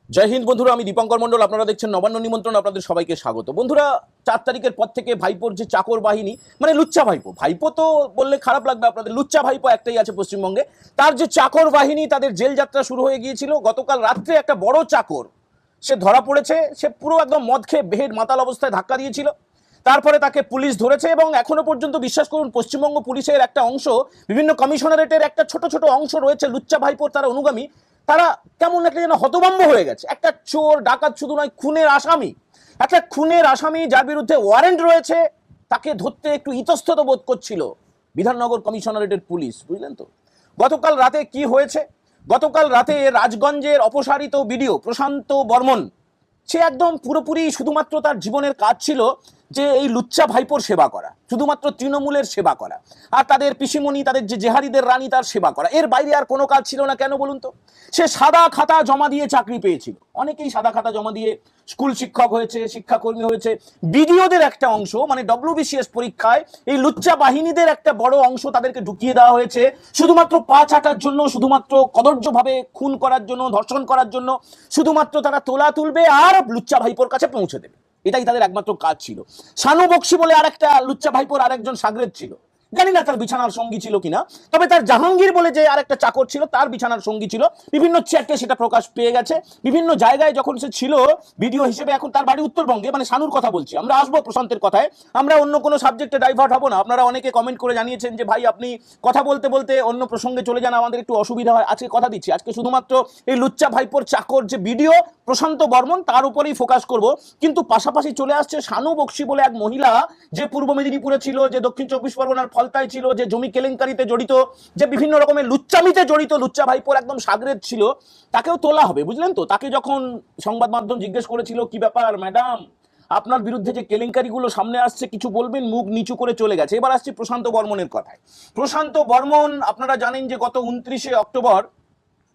জয় হিন্দ বন্ধুরা, আমি দীপঙ্কর মন্ডল। আপনারা দেখছেন নবান্ন নিমন্ত্রণ। আপনাদের সবাইকে স্বাগত। বন্ধুরা, 4 তারিখের পর থেকে ভাইপোর যে চাকর বাহিনী, মানে লুচ্চা ভাইপো, ভাইপো তো বললে খারাপ লাগবে আপনাদের, লুচ্চা ভাইপো একটাই আছে পশ্চিমবঙ্গে, তার যে চাকর বাহিনী, তাদের জেল যাত্রা শুরু হয়ে গিয়েছিল। গতকাল রাত্রে একটা বড় চাকর সে ধরা পড়েছে। সে পুরো একদম মদ খেয়ে বেহেড মাতাল অবস্থায় ধাক্কা দিয়েছিল। তারপরে তাকে পুলিশ ধরেছে এবং এখনো পর্যন্ত বিশ্বাস করুন, পশ্চিমবঙ্গ পুলিশের একটা অংশ, বিভিন্ন কমিশনারেটের একটা ছোট ছোট অংশ রয়েছে লুচ্চা ভাইপোর, তারা অনুগামী, তারা কেমন একটা যেন হতভম্ব হয়ে গেছে। একটা চোর ডাকাত শুধু নয়, খুনের আসামি, একটা খুনের আসামি যার বিরুদ্ধে ওয়ারেন্ট রয়েছে, তাকে ধরতে একটু ইতস্তত বোধ করছিল বিধাননগর কমিশনারেটের পুলিশ। বুঝলেন তো গতকাল রাতে কি হয়েছে? গতকাল রাতে রাজগঞ্জের অপসারিত বিডিও প্রশান্ত বর্মন, সে একদম পুরোপুরি শুধুমাত্র তার জীবনের কাজ ছিল যে এই লুচ্চা ভাইপোর সেবা করা, শুধুমাত্র তৃণমূলের সেবা করা, আর তাদের পিসিমণি, তাদের যে জেহারিদের রানী, তার সেবা করা। এর বাইরে আর কোনো কাজ ছিল না। কেন বলুন তো? সে সাদা খাতা জমা দিয়ে চাকরি পেয়েছিল। অনেকেই সাদা খাতা জমা দিয়ে স্কুল শিক্ষক হয়েছে, শিক্ষাকর্মী হয়েছে। বিডিওদের একটা অংশ, মানে WBCS পরীক্ষায় এই লুচ্চা বাহিনীদের একটা বড় অংশ তাদেরকে ঢুকিয়ে দেওয়া হয়েছে শুধুমাত্র পা চাটার জন্য, শুধুমাত্র কদর্যভাবে খুন করার জন্য, ধর্ষণ করার জন্য। শুধুমাত্র তারা তোলা তুলবে আর লুচ্চা ভাইপোর কাছে পৌঁছে দেবে, এটাই তাদের একমাত্র কাজ ছিল। শানু বক্সি বলে আরেকটা লুচ্চা ভাইপোর আরেকজন সাগরেদ ছিল, জানি না তার বিছানার সঙ্গী ছিল কিনা, তবে তার জাহাঙ্গীর বলে যে আরেকটা চাকর ছিল, তার বিছানার সঙ্গী ছিল। বিভিন্ন চ্যাটে সেটা প্রকাশ পেয়ে গেছে। বিভিন্ন জায়গায় যখন সে ছিল ভিডিও হিসেবে, এখন তার বাড়ি উত্তরবঙ্গে, মানে শানুর কথা বলছি। আমরা আসবো প্রশান্তের কথায়, আমরা অন্য কোনো সাবজেক্টে ডাইভার্ট হবো না। আপনারা অনেকে কমেন্ট করে জানিয়েছেন যে ভাই আপনি কথা বলতে বলতে অন্য প্রসঙ্গে চলে যান, আমাদের একটু অসুবিধা হয়। আজকে কথা দিচ্ছি, আজকে শুধুমাত্র এই লুচ্চা ভাইপোর চাকর যে ভিডিও প্রশান্ত বর্মন, তার উপরেই ফোকাস করব। কিন্তু পাশাপাশি চলে আসছে শানু বক্সি বলে এক মহিলা, যে পূর্ব মেদিনীপুরে ছিল, যে দক্ষিণ 24 পরগনার ফলতায় ছিল, যে জমি কেলেঙ্কারিতে জড়িত, যে বিভিন্ন রকমের লুচ্চামিতে জড়িত, লুচ্চা ভাইপোর একদম সাগরেদ ছিল। তাকেও তোলা হবে, বুঝলেন তো? তাকে যখন সংবাদ মাধ্যম জিজ্ঞেস করেছিল কি ব্যাপার ম্যাডাম, আপনার বিরুদ্ধে যে কেলেঙ্কারিগুলো সামনে আসছে, কিছু বলবেন, মুখ নিচু করে চলে গেছে। এবার আসছি প্রশান্ত বর্মনের কথায়। প্রশান্ত বর্মন, আপনারা জানেন যে গত 29শে অক্টোবর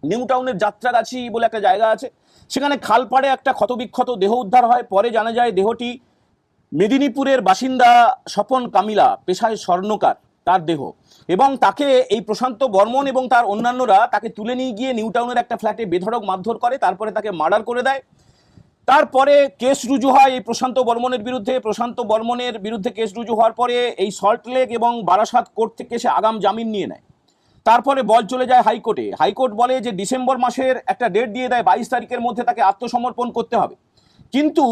নিউ টাউনের যাত্রাগাছি বলে একটা জায়গা আছে, সেখানে খালপাড়ে একটা ক্ষতবিক্ষত দেহ উদ্ধার হয়। পরে জানা যায় দেহটি মেদিনীপুরের বাসিন্দা স্বপন কামিলা, পেশায় স্বর্ণকার, তার দেহ। এবং তাকে এই প্রশান্ত বর্মন এবং তার অন্যান্যরা তাকে তুলে নিয়ে গিয়ে নিউ টাউনের একটা ফ্ল্যাটে বেধড়ক মারধর করে, তারপরে তাকে মার্ডার করে দেয়। তারপরে কেস রুজু হয় এই প্রশান্ত বর্মনের বিরুদ্ধে। প্রশান্ত বর্মনের বিরুদ্ধে কেস রুজু হওয়ার পরে এই সল্টলেক এবং বারাসাত কোর্ট থেকে সে আগাম জামিন নিয়ে নেয়। তারপরে বল চলে যায় হাইকোর্টে। হাইকোর্ট বলে যে ডিসেম্বর মাসের একটা ডেট দিয়ে দেয়, 22 তারিখের মধ্যে তাকে আত্মসমর্পণ করতে হবে। কিন্তু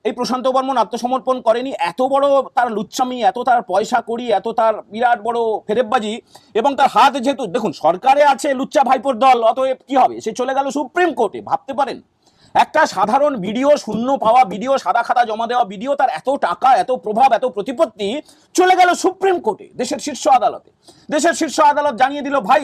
এই প্রশান্ত বর্মন আত্মসমর্পণ করেনি। এত বড় তার লুচ্চামি, এত তার পয়সা করি, এত তার বিরাট বড় ফেরেববাজি, এবং তার হাত যেহেতু দেখুন সরকারে আছে লুচ্চা ভাইপোর দল, অতএব কি হবে, সে চলে গেল সুপ্রিম কোর্টে। ভাবতে পারেন, একটা সাধারণ ভিডিও, শূন্য পাওয়া ভিডিও, সাদা খাতা জমা দেওয়া ভিডিও, তার এত টাকা, এত প্রভাব, এত প্রতিপত্তি, চলে গেল সুপ্রিম কোর্টে, দেশের শীর্ষ আদালতে। দেশের শীর্ষ আদালত জানিয়ে দিল ভাই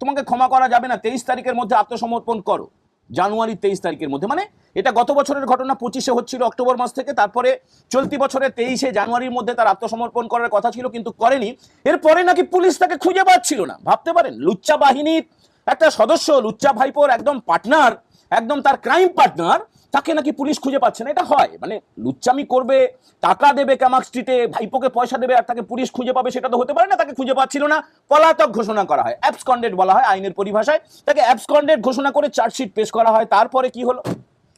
তোমাকে ক্ষমা করা যাবে না, 23 তারিখের মধ্যে আত্মসমর্পণ করো। জানুয়ারি 23 তারিখের মধ্যে, মানে এটা গত বছরের ঘটনা, 25-এ হচ্ছিল অক্টোবর মাস থেকে, তারপরে চলতি বছরের 23শে জানুয়ারির মধ্যে তার আত্মসমর্পণ করার কথা ছিল, কিন্তু করেনি। এরপরে নাকি পুলিশ তাকে খুঁজে পাচ্ছিল না। ভাবতে পারেন, লুচ্চা বাহিনীর একটা সদস্য, লুচ্চা ভাইপোর একদম পার্টনার, একদম তার ক্রাইম পার্টনার, তাকে নাকি পুলিশ খুঁজে পাচ্ছে না। এটা হয় মানে লুচ্চামি করবে, টাকা দেবে কামাক স্ট্রিটে, ভাইপোকে পয়সা দেবে, আর তাকে পুলিশ খুঁজে পাবে, সেটা তো হতে পারে না। তাকে খুঁজে পাচ্ছিল না, পলাতক ঘোষণা করা হয়, অ্যাবসকন্ডেড বলা হয় আইনের পরিভাষায়। তাকে অ্যাবসকন্ডেড ঘোষণা করে চার্জশিট পেশ করা হয়। তারপরে কি হলো?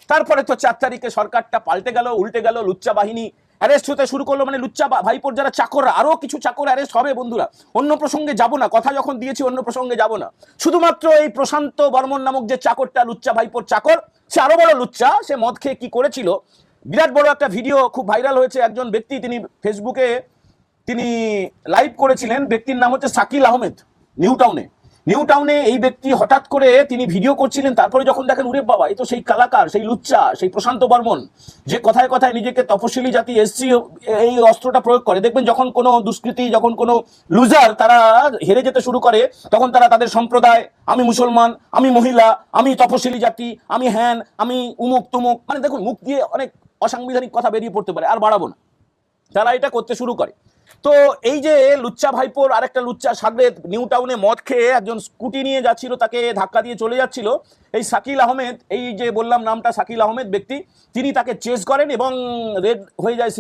তারপরে তো 4 তারিখে সরকারটা পাল্টে গেল, উল্টে গেল, লুচ্চা বাহিনী অ্যারেস্ট হতে শুরু করলো। মানে লুচ্চা ভাইপোর যারা চাকররা, আরো কিছু চাকর অ্যারেস্ট হবে। বন্ধুরা, অন্য প্রসঙ্গে যাব না, কথা যখন দিয়েছি অন্য প্রসঙ্গে যাব না। শুধুমাত্র এই প্রশান্ত বর্মন নামক যে চাকরটা, লুচ্চা ভাইপোর চাকর, সে আরো বড় লুচ্চা। সে মদ খেয়ে কি করেছিল, বিরাট বড় একটা ভিডিও খুব ভাইরাল হয়েছে। একজন ব্যক্তি, তিনি ফেসবুকে তিনি লাইভ করেছিলেন, ব্যক্তির নাম হচ্ছে শাকিল আহমেদ। নিউ টাউনে এই ব্যক্তি হঠাৎ করে তিনি ভিডিও করছিলেন। তারপরে যখন দেখেন, উরে বাবা, এই তো সেই কালাকার, সেই লুচ্চা, সেই প্রশান্ত বর্মন, যে কথায় কথায় নিজেকে তপশিলি জাতি, এসসি, এই অস্ত্রটা প্রয়োগ করে। দেখবেন যখন কোনো দুষ্কৃতী, যখন কোনো লুজার তারা হেরে যেতে শুরু করে, তখন তারা তাদের সম্প্রদায়, আমি মুসলমান, আমি মহিলা, আমি তপশিলি জাতি, আমি হ্যান, আমি উমুক তুমুক, মানে দেখুন মুখ দিয়ে অনেক অসাংবিধানিক কথা বেরিয়ে পড়তে পারে। আর বাড়াবো না, তারা এটা করতে শুরু করে। তো এই যে লুচ্চা ভাইপোর আরেকটা লুচ্চা সাগরেদ, নিউ টাউনে মদ খেয়ে একজন স্কুটি নিয়ে যাচ্ছিল, তাকে ধাক্কা দিয়ে চলে যাচ্ছিল এই শাকিল আহমেদ, এই যে বললাম নামটা শাকিল আহমেদ ব্যক্তি, তিনি তাকে চেস করেন এবং রেড হয়ে যায়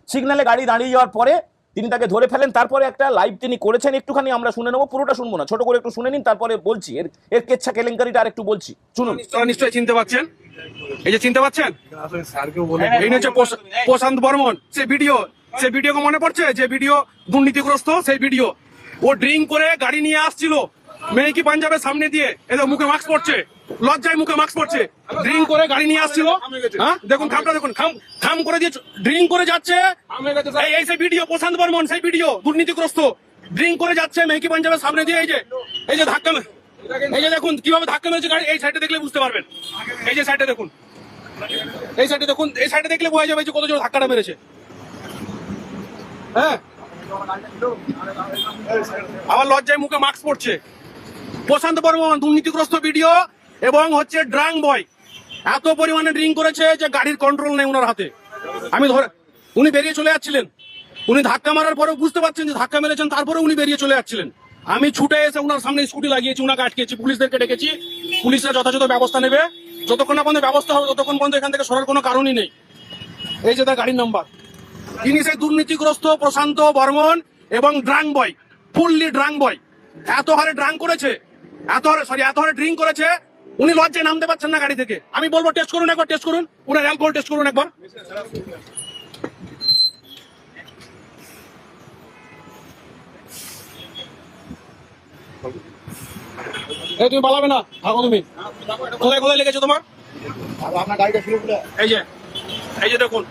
সিগন্যালে গাড়ি দাঁড়িয়ে যাওয়ার পরে তিনি তাকে ধরে ফেলেন। তারপরে একটা লাইভ তিনি করেছেন, একটুখানি আমরা শুনে নেবো, পুরোটা শুনবো না, ছোট করে একটু শুনে নিন, তারপরে বলছি এর কেচ্ছা কেলেঙ্কারিটা আর একটু বলছি, শুনুন। নিশ্চয়ই চিনতে পারছেন। এই যে চিনতে পাচ্ছেন, এই হচ্ছে প্রশান্ত বর্মন। সে ভিডিও মনে পড়ছে, যে ভিডিও দুর্নীতিগ্রস্ত সেই ভিডিও। ও ড্রিঙ্ক করে গাড়ি নিয়ে আসছিল মেয়েকি পাঞ্জাবের সামনে দিয়ে, এদের মুখে মাস্ক পড়ছে, লজ্জায় মুখে মাস্ক পড়ছে, ড্রিঙ্ক করে গাড়ি নিয়ে আসছিল। হ্যাঁ দেখুন খামটা দেখুন, খাম করে দিয়ে ড্রিঙ্ক করে যাচ্ছে। এই সেই ভিডিও প্রশান্ত বর্মন, সেই ভিডিও দুর্নীতিগ্রস্ত ড্রিঙ্ক করে যাচ্ছে মেয়েকি পাঞ্জাবের সামনে দিয়ে। এই যে ধাক্কা, এই যে দেখুন কিভাবে ধাক্কা মেরেছে গাড়ি। এই সাইডে দেখলে বুঝতে পারবেন, এই যে সাইডে দেখুন, এই সাইডে দেখুন, এই সাইডে দেখলে বোঝা যাবে যে কত জোর ধাক্কাটা মেরেছে। হ্যাঁ আবার লজ্জায় মুখে মাস্ক পড়ছে। প্রশান্ত বর্মন দুর্নীতিগ্রস্ত ভিডিও এবং হচ্ছে ড্রাং বয়, এত পরিমাণে ড্রিঙ্ক করেছে যে গাড়ির কন্ট্রোল নেই ওনার হাতে। আমি ধরে, উনি বেরিয়ে চলে যাচ্ছিলেন, উনি ধাক্কা মারার পরেও বুঝতে পারছেন যে ধাক্কা মেরেছেন, তারপরে উনি বেরিয়ে চলে যাচ্ছিলেন। আমি ছুটে এসে ওনার সামনে স্কুটি লাগিয়েছি, ওনাকে আটকেছি, পুলিশদেরকে ডেকেছি, পুলিশরা যথাযথ ব্যবস্থা নেবে। যতক্ষণ না পর্যন্ত ব্যবস্থা হবে ততক্ষণ পর্যন্ত এখান থেকে সরার কোনো কারণই নেই। এই যে তার গাড়ির নাম্বার, তিনি সেই দুর্নীতিগ্রস্ত প্রশান্ত বর্মন এবং ড্রাং বয়, ফুললি ড্রাং বয়, এত হারে ড্রাং করেছে, এত হারে ড্রিঙ্ক করেছে, উনি লজ্জায় নামতে পারছেন না গাড়ি থেকে। আমি বলবো টেস্ট করুন একবার, টেস্ট করুন, উনার অ্যালকোহল টেস্ট করুন একবার। এই তুমি পালাবে না, থাকো তুমি। কোথায় কোথায় লেগেছে তোমার? এই যে, এই যে দেখুন,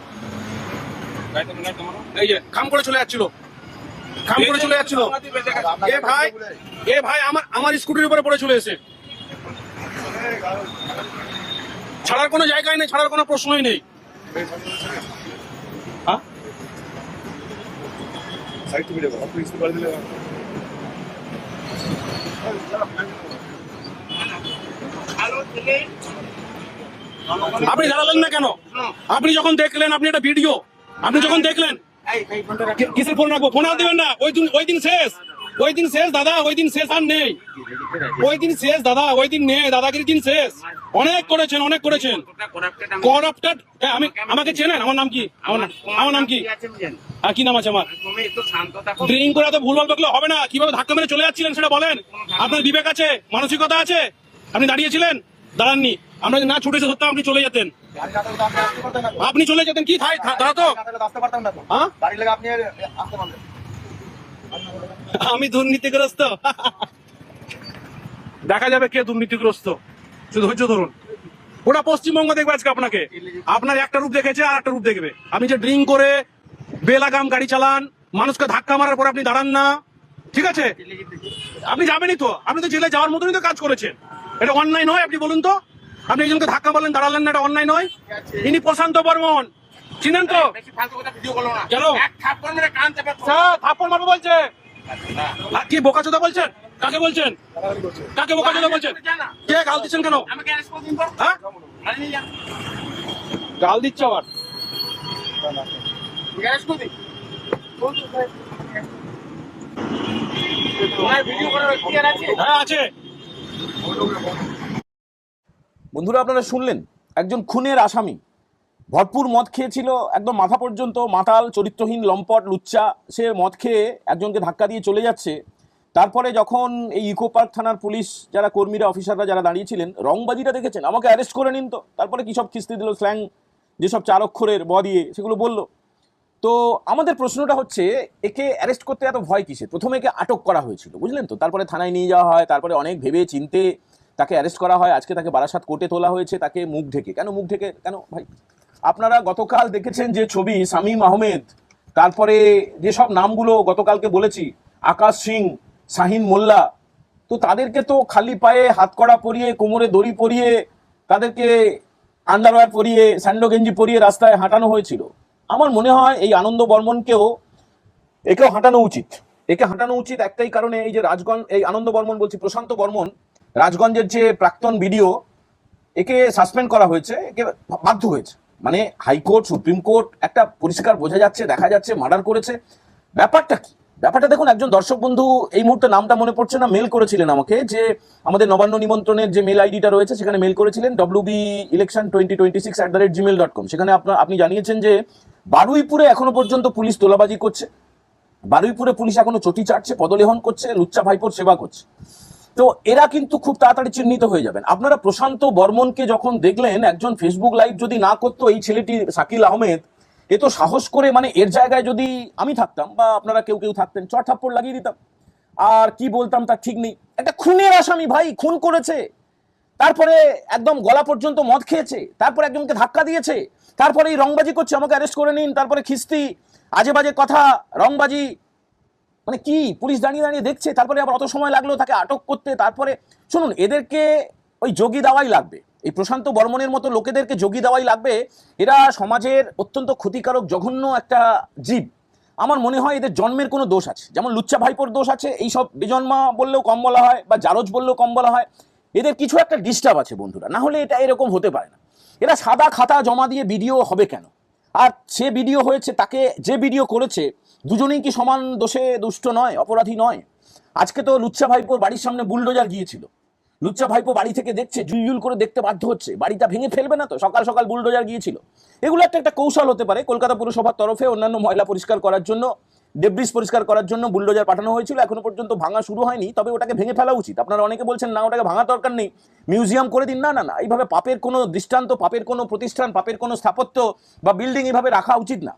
এই যে খাম করে চলে যাচ্ছিল, খাম করে চলে যাচ্ছিল। এ ভাই আমার স্কুটির উপরে পড়ে চলে এসে, ছাড়ার কোনো জায়গায় নেই, ছাড়ার কোনো প্রশ্নই নেই। হ্যাঁ আপনি দাঁড়ালেন না কেন? আপনি যখন দেখলেন, আপনি একটা ভিডিও, আপনি যখন দেখলেন, কিসের ফোন রাখবো? ফোন আর দেবেন না, ওই দিন শেষ, ওই দিন শেষ দাদা, ওই দিন শেষ আর নেই, ওই দিন শেষ দাদা, ওই দিন নেই, দাদাগিরির দিন শেষ। অনেক করেছেন, অনেক করেছেন, করাপ্টেড। আমাকে চেনেন? আমার নাম কি? আমার নাম কি? আর কি নাম আছে আমার? ড্রিঙ্ক করে তো ভুলভাল বকলে হবে না। কিভাবে ধাক্কা মেরে চলে যাচ্ছিলেন সেটা বলেন। আপনার বিবেক আছে, মানসিকতা আছে? আপনি দাঁড়িয়েছিলেন? দাঁড়াননি। আমরা না ছুটে এসে ধরতাম, আপনি চলে যেতেন, আপনি চলে যেতেন। কি দাঁড়া তো, আমি দুর্নীতিগ্রস্ত। দেখা যাবে কে দুর্নীতিগ্রস্ত, শুধু ধৈর্য ধরুন। ওটা পশ্চিমবঙ্গ দেখবে আজকে আপনাকে, আপনার একটা রূপ দেখেছে আর একটা রূপ দেখবে। আপনি যে ড্রিঙ্ক করে বেলাগাম গাড়ি চালান, মানুষকে ধাক্কা মারার পর আপনি দাঁড়ান না, ঠিক আছে? আপনি যাবেনই তো, আপনি তো জেলে যাওয়ার মতনই তো কাজ করেছেন। এটা অন্যায় নয়? আপনি বলুন তো, আপনি একজনকে ধাক্কা বললেন, দাঁড়ালেন না, এটা অন্যায় নয়? ইনি প্রশান্ত বর্মন, চিনেন তো? কেন থাপ্পড় মারবো বলছে? কি বোকাচোদা বলছেন? কাকে বলছেন? কাকে বোকাচোদা বলছেন? কে গাল দিচ্ছেন কেন? হ্যাঁ গাল দিচ্ছে আবার? হ্যাঁ আছে। বন্ধুরা আপনারা শুনলেন, একজন খুনের আসামি ভরপুর মদ খেয়েছিল, একদম মাথা পর্যন্ত মাতাল, চরিত্রহীন, লম্পট, লুচ্চা। সে মদ খেয়ে একজনকে ধাক্কা দিয়ে চলে যাচ্ছে। তারপরে যখন এই ইকো পার্ক থানার পুলিশ যারা কর্মীরা, অফিসাররা যারা দাঁড়িয়েছিলেন, রংবাজিটা দেখেছেন, আমাকে অ্যারেস্ট করে নিন তো। তারপরে কী সব খিস্তি দিল, স্ল্যাং যেসব 4 অক্ষরের ব দিয়ে, সেগুলো বললো। তো আমাদের প্রশ্নটা হচ্ছে, একে অ্যারেস্ট করতে এত ভয় কিসের? প্রথমে একে আটক করা হয়েছিল, বুঝলেন তো, তারপরে থানায় নিয়ে যাওয়া হয়, তারপরে অনেক ভেবে চিনতে তাকে অ্যারেস্ট করা হয়। আজকে তাকে বারাসাত কোর্টে তোলা হয়েছে। তাকে মুখ ঢেকে কেন? মুখ ঢেকে কেন ভাই? আপনারা গতকাল দেখেছেন যে ছবি, শামীম আহমেদ, তারপরে যেসব নামগুলো গতকালকে বলেছি, আকাশ সিং, শাহিন মোল্লা, তো তাদেরকে তো খালি পায়ে হাতকড়া পরিয়ে, কোমরে দড়ি পরিয়ে, তাদেরকে আন্ডারওয়্যার পরিয়ে, স্যান্ডো গেঞ্জি পরিয়ে রাস্তায় হাঁটানো হয়েছিল। আমার মনে হয় এই আনন্দ বর্মনকেও, একেও হাঁটানো উচিত। একে হাঁটানো উচিত একটাই কারণে, এই যে রাজগঞ্জ, এই আনন্দ বর্মন বলছি, প্রশান্ত বর্মন, রাজগঞ্জের যে প্রাক্তন বিডিও, একে সাসপেন্ড করা হয়েছে, একে বাধ্য হয়েছে। মানে হাইকোর্ট, সুপ্রিম কোর্ট, একটা পরিষ্কার বোঝা যাচ্ছে, দেখা যাচ্ছে মার্ডার করেছে। ব্যাপারটা কি? ব্যাপারটা দেখুন, একজন দর্শক বন্ধু, এই মুহূর্তে নামটা মনে পড়ছে না, মেল করেছিলেন আমাকে, যে আমাদের নবান্ন নিমন্ত্রণের যে মেল আইডিটা রয়েছে সেখানে মেল করেছিলেন wbelection2026@gmail.com। সেখানে আপনি জানিয়েছেন যে বারুইপুরে এখনো পর্যন্ত পুলিশ তোলাবাজি করছে, বারুইপুরে পুলিশ এখনো চটি চাটছে, পদলেহন করছে, লুচ্চা ভাইপোর সেবা করছে। তো এরা কিন্তু খুব তাড়াতাড়ি চিহ্নিত হয়ে যাবেন। আপনারা প্রশান্ত বর্মনকে যখন দেখলেন, একজন ফেসবুক লাইভ যদি না করতো এই ছেলেটি শাকিল আহমেদ, এ তো সাহস করে, মানে এর জায়গায় যদি আমি থাকতাম বা আপনারা কেউ কেউ থাকতেন, চট থাপ্পড় লাগিয়ে দিতাম। আর কি বলতাম তার ঠিক নেই। একটা খুনের আসামি ভাই, খুন করেছে, তারপরে একদম গলা পর্যন্ত মদ খেয়েছে, তারপরে একজনকে ধাক্কা দিয়েছে, তারপরে এই রংবাজি করছে, আমাকে অ্যারেস্ট করে নিন, তারপরে খিস্তি, আজে বাজে কথা, রংবাজি, মানে কি পুলিশ দাঁড়িয়ে দাঁড়িয়ে দেখছে, তারপরে আবার অত সময় লাগলো তাকে আটক করতে। তারপরে শুনুন, এদেরকে ওই যোগী দেওয়াই লাগবে, এই প্রশান্ত বর্মনের মতো লোকেদেরকে যোগী দেওয়াই লাগবে। এরা সমাজের অত্যন্ত ক্ষতিকারক জঘন্য একটা জীব। আমার মনে হয় এদের জন্মের কোনো দোষ আছে, যেমন লুচ্চা ভাইপোর দোষ আছে, এইসব বেজন্মা বললেও কম বলা হয় বা জারজ বললেও কম বলা হয়। এদের কিছু একটা ডিস্টার্ব আছে বন্ধুরা, না হলে এটা এরকম হতে পারে না। এরা সাদা খাতা জমা দিয়ে ভিডিও হবে কেন? আর সে ভিডিও হয়েছে, তাকে যে ভিডিও করেছে, দুজনেই কি সমান দোষে দুষ্ট নয়, অপরাধী নয়? আজকে তো লুচ্চা ভাইপোর বাড়ির সামনে বুলডোজার গিয়েছিল, লুচ্চা ভাইপো বাড়ি থেকে দেখছে, জুলজুল করে দেখতে বাধ্য হচ্ছে, বাড়িটা ভেঙে ফেলবে না তো? সকাল সকাল বুলডোজার গিয়েছিল। এগুলো একটা একটা কৌশল হতে পারে। কলকাতা পুরসভার তরফে অন্যান্য ময়লা পরিষ্কার করার জন্য, ডেব্রিজ পরিষ্কার করার জন্য বুলডোজার পাঠানো হয়েছিল, এখনো পর্যন্ত ভাঙা শুরু হয়নি, তবে ওটাকে ভেঙে ফেলা উচিত। আপনারা অনেকে বলছেন না ওটাকে ভাঙা দরকার নেই, মিউজিয়াম করে দিন। না না না, এইভাবে পাপের কোনো দৃষ্টান্ত, পাপের কোনো প্রতিষ্ঠান, পাপের কোনো স্থাপত্য বা বিল্ডিং এইভাবে রাখা উচিত না।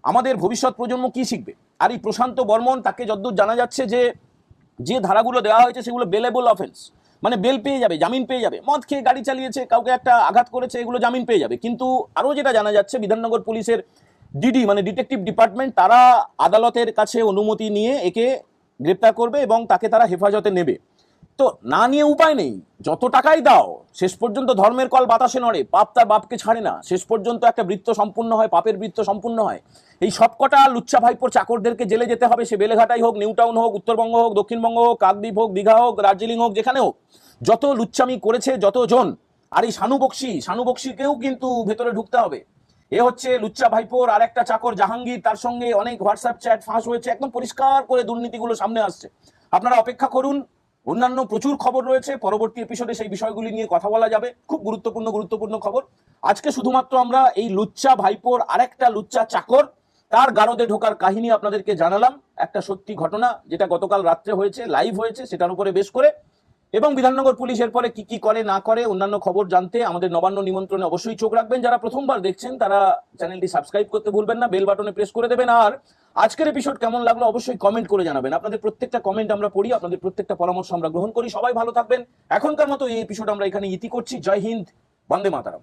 আমাদের ভবিষ্যৎ প্রজন্ম কি শিখবে? আর এই প্রশান্ত বর্মন, তাকে যতদূর জানা যাচ্ছে যে ধারাগুলো দেওয়া হয়েছে সেগুলো বেলেবল অফেন্স, মানে বেল পেয়ে যাবে, জামিন পেয়ে যাবে। মদ খেয়ে গাড়ি চালিয়েছে, কাউকে একটা আঘাত করেছে, এগুলো জামিন পেয়ে যাবে। কিন্তু আরও যেটা জানা যাচ্ছে, বিধাননগর পুলিশের ডিডি মানে ডিটেকটিভ ডিপার্টমেন্ট, তারা আদালতের কাছে অনুমতি নিয়ে একে গ্রেপ্তার করবে এবং তাকে তারা হেফাজতে নেবে। তো না নিয়ে উপায় নেই, যত টাকাই দাও শেষ পর্যন্ত ধর্মের কল বাতাসে নড়ে, পাপ তার বাপকে ছাড়ে না, শেষ পর্যন্ত একটা বৃত্ত সম্পূর্ণ হয়, পাপের বৃত্ত সম্পূর্ণ হয়। এই সবকটা লুচ্চা ভাইপোর চাকরদেরকে জেলে যেতে হবে, সে বেলেঘাটাই হোক, নিউ টাউন হোক, উত্তরবঙ্গ হোক, দক্ষিণবঙ্গ হোক, কাকদ্বীপ হোক, দীঘা হোক, দার্জিলিং হোক, যেখানে হোক, যত লুচ্চামি করেছে যতজন। আর এই শানু বক্সিকেও কিন্তু ভেতরে ঢুকতে হবে। এ হচ্ছে লুচ্চা ভাইপোর আর একটা চাকর জাহাঙ্গীর, তার সঙ্গে অনেক হোয়াটসঅ্যাপ চ্যাট ফাঁস হয়েছে, একদম পরিষ্কার করে দুর্নীতিগুলো সামনে আসছে। আপনারা অপেক্ষা করুন, অন্যান্য প্রচুর খবর রয়েছে, পরবর্তী এপিসোডে সেই বিষয়গুলি নিয়ে কথা বলা যাবে, খুব গুরুত্বপূর্ণ খবর। আজকে শুধুমাত্র আমরা এই লুচ্চা ভাইপোর আরেকটা লুচ্চা চাকর, তার গারদে ঢোকার কাহিনী আপনাদেরকে জানালাম, একটা সত্যি ঘটনা যেটা গতকাল রাত্রে হয়েছে, লাইভ হয়েছে, সেটার উপরে বেশ করে। এবং বিধাননগর পুলিশ এরপরে কি কি করে না করে অন্যান্য খবর জানতে আমাদের নবান্ন নিমন্ত্রণে অবশ্যই চোখ রাখবেন। যারা প্রথমবার দেখছেন তারা চ্যানেলটি সাবস্ক্রাইব করতে ভুলবেন না, বেল বাটনে প্রেস করে দেবেন। আর আজকের এপিসোড কেমন লাগলো অবশ্যই কমেন্ট করে জানাবেন। আপনাদের প্রত্যেকটা কমেন্ট আমরা পড়ি, আপনাদের প্রত্যেকটা পরামর্শ আমরা গ্রহণ করি। সবাই ভালো থাকবেন। এখনকার মতো এই এপিসোড আমরা এখানে ইতি করছি। জয় হিন্দ, বন্দে মাতারাম।